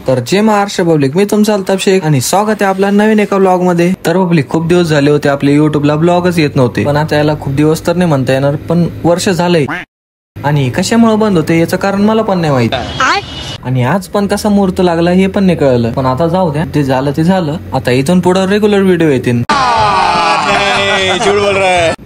तर जय महाराष्ट्र पब्लिक, मी तुमचा अल्ताफ शेख आणि स्वागत आहे आपल्या नवीन एका ब्लॉग मध्ये। तर पब्लिक, खूप दिवस झाले होते आपले युट्यूबला ब्लॉगच येत नव्हते, पण आता याला खूप दिवस तर नाही म्हणता येणार, पण वर्ष झालंय। आणि कशामुळे बंद होते याचं कारण मला पण नाही माहित, आणि आज पण कसा मुहूर्त लागला हे पण नाही कळलं। पण आता जाऊ द्या, ते झालं ते झालं। आता इथून पुढे रेग्युलर व्हिडिओ येतील।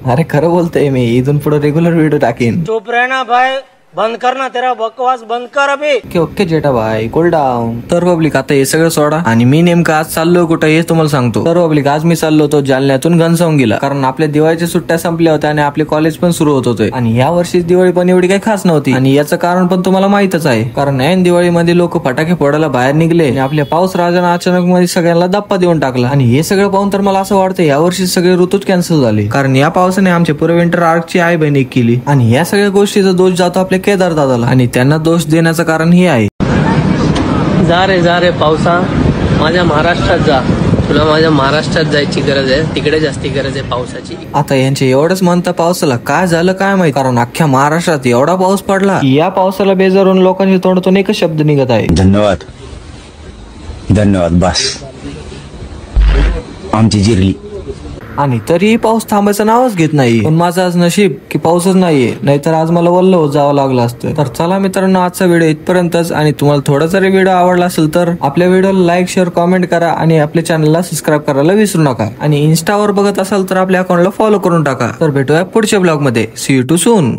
अरे खरं बोलतोय मी, इथून पुढे रेग्युलर व्हिडिओ टाकेन। चुप रहना भाई, बंद करना, तेरा बकवास बंद कर अभी। ओके ओके जेठा भाई, कूल डाऊन। तर पब्लिक, आता हे सगळं सोडा आणि मी नेमकं आज चाललो कुठं हे तुम्हाला सांगतो। तर पब्लिक, आज मी चाललो होतो जालन्यातून घनसावंगीला, कारण आपल्या दिवाळीच्या सुट्ट्या संपल्या होत्या आणि आपले कॉलेज पण सुरू होत होते। आणि या वर्षी दिवाळी पण एवढी काही खास नव्हती, आणि याचं कारण पण तुम्हाला माहितच आहे, कारण ऐन दिवाळीमध्ये लोक फटाके फोडायला बाहेर निघले आणि आपल्या पाऊस राजानं अचानक मध्ये सगळ्यांना धप्पा देऊन टाकला। आणि हे सगळं पाहून तर मला असं वाटतं या वर्षी सगळे ऋतूच कॅन्सल झाले, कारण या पावसाने आमच्या पुरे विंटर आर्कची आई बहिणी केली। आणि या सगळ्या गोष्टीचा दोष जातो आपल्या केदार दादाला, आणि त्यांना दोष देण्याचं कारण हे आहे। जा रे पावसा, माझ्या महाराष्ट्रात जा। तुला माझ्या महाराष्ट्रात जायची गरज आहे, तिकडे जास्ती गरज आहे पावसाची। आता यांचे एवढंच म्हणता पावसाला काय झालं काय माहिती, कारण अख्ख्या महाराष्ट्रात एवढा पाऊस पडला की या पावसाला बेजारून लोकांच्या तोंडातून एकच शब्द निघत आहे, धन्यवाद धन्यवाद, बस आमची जिरली। आणि तरीही पाऊस थांबायचं नावच घेत नाही। पण माझं आज नशीब की पाऊसच नाहीये, नाहीतर आज मला वल्ल होत जावं लागलं असतं। तर चला मित्रांनो, आजचा व्हिडिओ इथपर्यंतच, आणि तुम्हाला थोडा जरी व्हिडिओ आवडला असेल तर आपल्या व्हिडिओला लाईक शेअर कॉमेंट करा, आणि आपल्या चॅनलला सबस्क्राईब करायला विसरू नका। आणि इन्स्टावर बघत असाल तर आपल्या अकाउंटला फॉलो करून टाका। तर भेटूया पुढच्या ब्लॉग मध्ये। See you too soon.